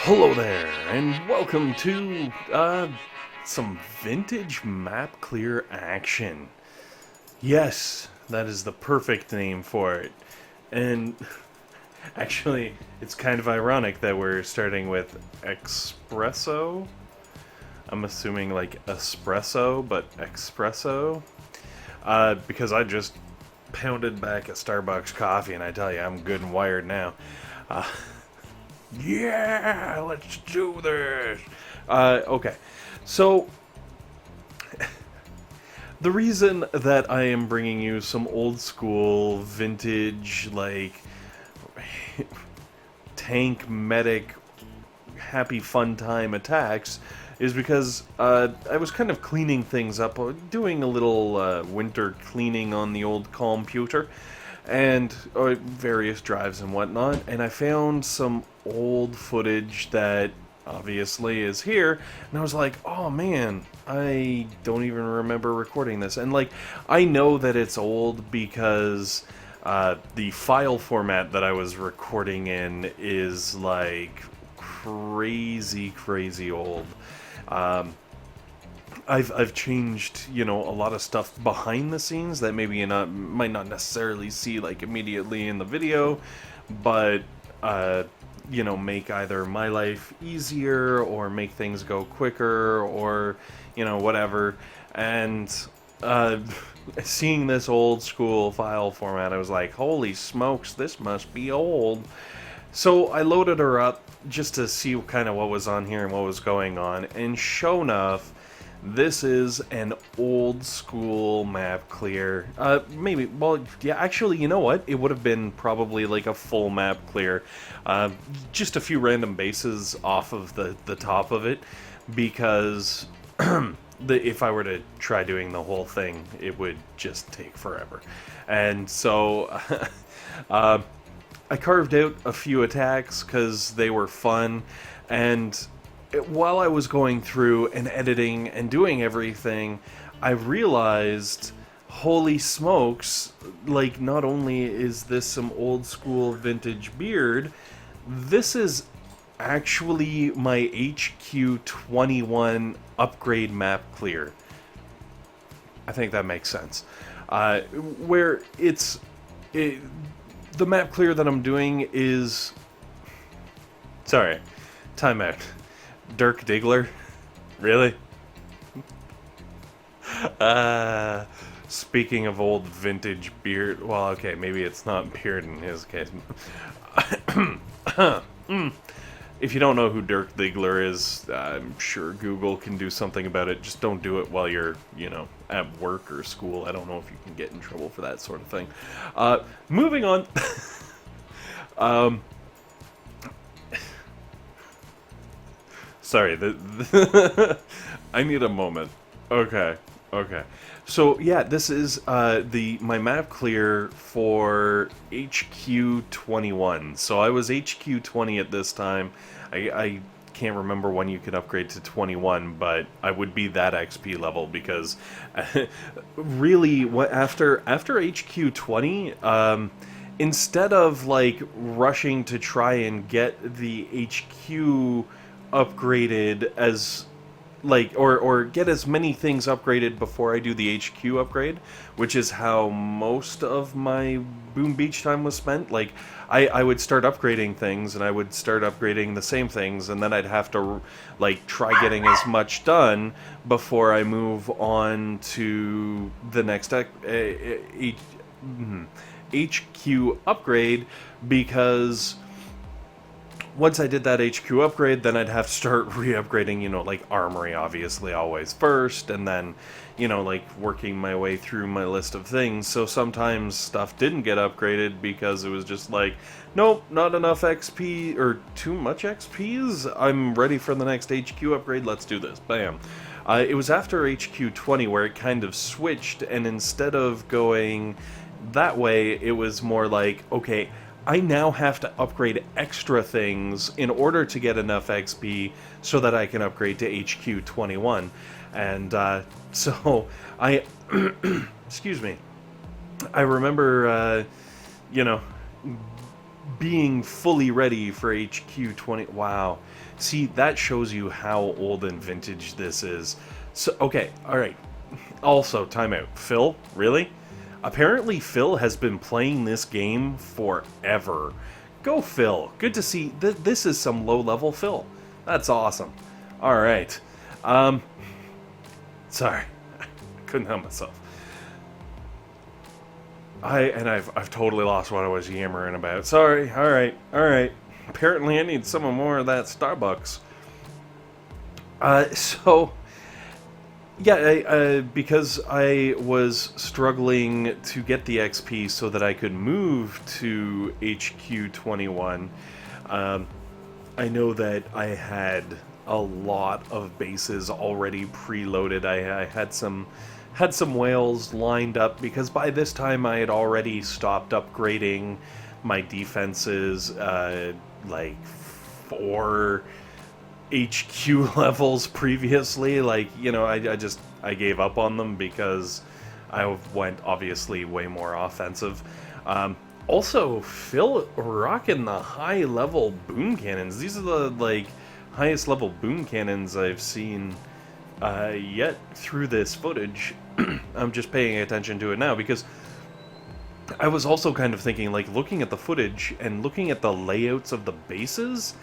Hello there, and welcome to some vintage map clear action. Yes, that is the perfect name for it. And actually, it's kind of ironic that we're starting with espresso. I'm assuming like espresso, but espresso. Because I just pounded back a Starbucks coffee, and I tell you, I'm good and wired now. Uh, Yeah, let's do this. Okay, so the reason that I am bringing you some old school, vintage, like tank medic, happy fun time attacks is because I was kind of cleaning things up, doing a little winter cleaning on the old computer, and various drives and whatnot, and I found some old footage that obviously is here, and I was like, oh man, I don't even remember recording this. And like, I know that it's old because the file format that I was recording in is like crazy old. um, I've changed, a lot of stuff behind the scenes that maybe might not necessarily see like immediately in the video, but make either my life easier or make things go quicker or whatever. And uh, seeing this old school file format, I was like, holy smokes, this must be old. So I loaded her up just to see kind of what was on here and what was going on, and sure enough, this is an old school map clear. Maybe, well, yeah, actually, you know what? It would have been probably like a full map clear. Just a few random bases off of the top of it, because if I were to try doing the whole thing, it would just take forever. And so I carved out a few attacks because they were fun, and while I was going through and editing and doing everything, I realized, holy smokes, like, not only is this some old school vintage beard, this is actually my HQ21 upgrade map clear. I think that makes sense. Where the map clear that I'm doing is... Sorry, timeout. Dirk Diggler? Really? Speaking of old vintage beard, well, okay, maybe it's not beard in his case. If you don't know who Dirk Diggler is, I'm sure Google can do something about it. Just don't do it while you're, at work or school. I don't know if you can get in trouble for that sort of thing. Moving on. Sorry, I need a moment. Okay. So yeah, this is my map clear for HQ21. So I was HQ20 at this time. I can't remember when you can upgrade to 21, but I would be that XP level because really, after HQ20, instead of like rushing to try and get the HQ upgraded as like or get as many things upgraded before I do the HQ upgrade, which is how most of my Boom Beach time was spent. Like I would start upgrading things, and I would start upgrading the same things, and then I'd have to like try getting as much done before I move on to the next HQ upgrade, because once I did that HQ upgrade, then I'd have to start re-upgrading, like Armory, obviously, always first, and then, like working my way through my list of things. So sometimes stuff didn't get upgraded because it was just like, nope, not enough XP, or too much XPs? I'm ready for the next HQ upgrade, let's do this. Bam. It was after HQ20 where it kind of switched, and instead of going that way, it was more like, okay, I now have to upgrade extra things in order to get enough XP so that I can upgrade to HQ21. And so I, excuse me, I remember, being fully ready for HQ20. Wow. See, that shows you how old and vintage this is. So, okay, alright. Also, timeout. Phil? Really? Apparently Phil has been playing this game forever. Go Phil. Good to see. This is some low-level Phil. That's awesome. Alright. Sorry. I couldn't help myself. I've totally lost what I was yammering about. Sorry. Alright. Apparently I need some more of that Starbucks. Yeah, because I was struggling to get the XP so that I could move to HQ21, I know that I had a lot of bases already preloaded. I had some whales lined up because by this time I had already stopped upgrading my defenses, like 4 HQ levels previously. Like, you know, I gave up on them because I went obviously way more offensive. Also, Phil rocking the high level boom cannons. These are the like highest level boom cannons I've seen yet through this footage. I'm just paying attention to it now because I was also kind of thinking, like, looking at the footage and looking at the layouts of the bases,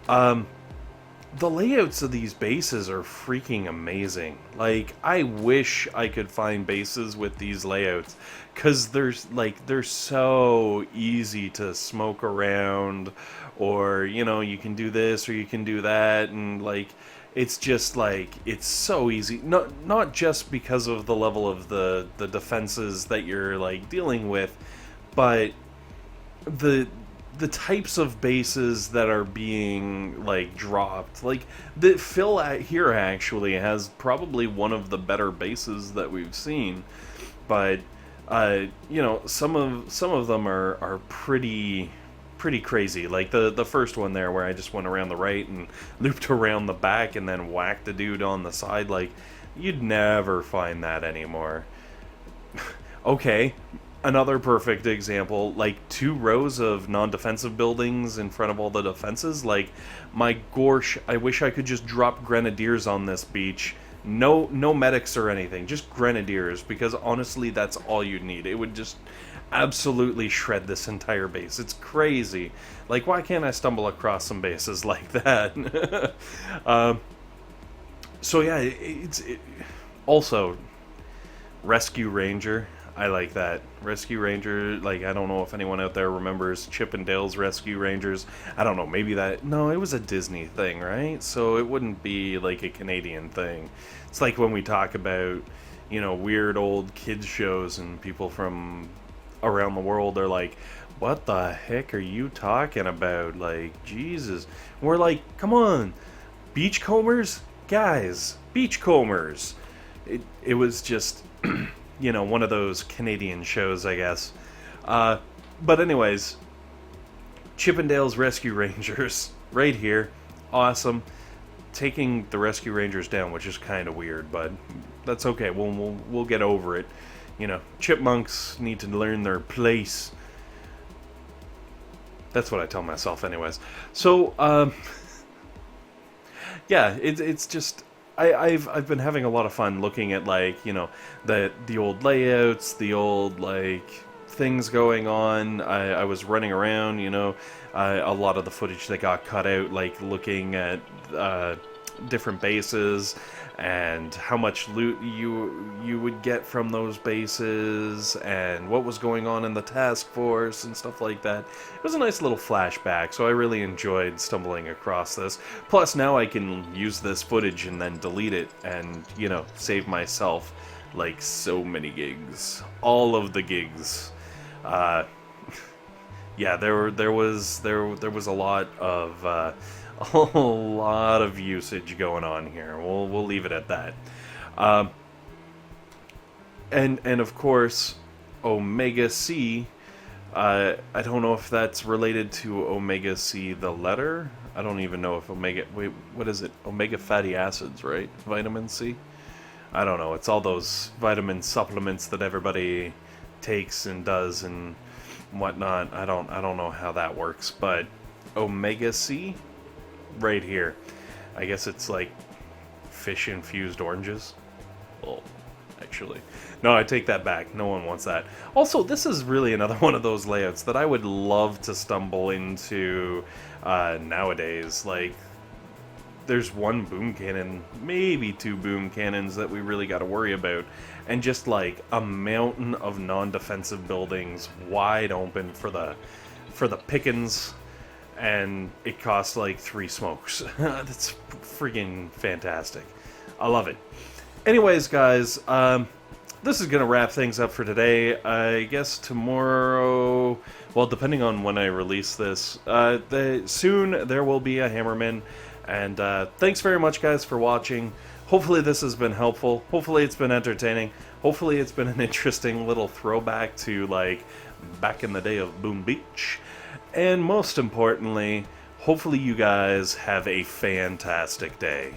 the layouts of these bases are freaking amazing. Like, I wish I could find bases with these layouts, because they're so easy to smoke around, or, you know, you can do this or you can do that, and, like, it's just, like, it's so easy. Not just because of the level of the defenses that you're, like, dealing with, but the types of bases that are being, like, dropped. Like, the Phil here actually has probably one of the better bases that we've seen, but you know, some of them are pretty crazy. Like the first one there, where I just went around the right and looped around the back and then whacked the dude on the side. Like, you'd never find that anymore. Okay, another perfect example, like 2 rows of non-defensive buildings in front of all the defenses. Like, my gorsh, I wish I could just drop grenadiers on this beach. No medics or anything, just grenadiers, because honestly that's all you'd need. It would just absolutely shred this entire base. It's crazy. Like, why can't I stumble across some bases like that? So yeah, also Rescue Ranger. I like that. Rescue Ranger, like, I don't know if anyone out there remembers Chip and Dale's Rescue Rangers. I don't know, maybe that... No, it was a Disney thing, right? So it wouldn't be, like, a Canadian thing. It's like when we talk about, you know, weird old kids shows and people from around the world are like, what the heck are you talking about? Like, Jesus. We're like, come on, beachcombers? Guys, beachcombers. It was just... you know, one of those Canadian shows, I guess. But anyways, Chippendale's Rescue Rangers, right here. Awesome. Taking the Rescue Rangers down, which is kind of weird, but that's okay. We'll get over it. You know, chipmunks need to learn their place. That's what I tell myself anyways. So, yeah, it's just... I've been having a lot of fun looking at, like, you know, the old layouts, the old, like, things going on. I was running around, you know, a lot of the footage that got cut out, like, looking at different bases and how much loot you would get from those bases and what was going on in the task force and stuff like that. It was a nice little flashback, so I really enjoyed stumbling across this. Plus, now I can use this footage and then delete it and, you know, save myself, like, so many gigs. All of the gigs. Yeah, there was a lot of usage going on here. We'll leave it at that. And of course, Omega C. I don't know if that's related to Omega C, the letter. I don't even know if Omega... Wait, what is it? Omega fatty acids, right? Vitamin C? I don't know. It's all those vitamin supplements that everybody takes and does and whatnot. I don't know how that works, but Omega C right here. I guess it's like fish infused oranges. Well, actually, no, I take that back. No one wants that. Also, this is really another one of those layouts that I would love to stumble into nowadays. Like, there's one boom cannon, maybe two boom cannons that we really got to worry about, and just like a mountain of non-defensive buildings wide open for the pickings, and it costs like 3 smokes. That's freaking fantastic. I love it. Anyways, guys, this is gonna wrap things up for today. I guess tomorrow, well, depending on when I release this, soon there will be a Hammerman. And thanks very much, guys, for watching. Hopefully this has been helpful. Hopefully it's been entertaining. Hopefully it's been an interesting little throwback to, like, back in the day of Boom Beach. And most importantly, hopefully you guys have a fantastic day.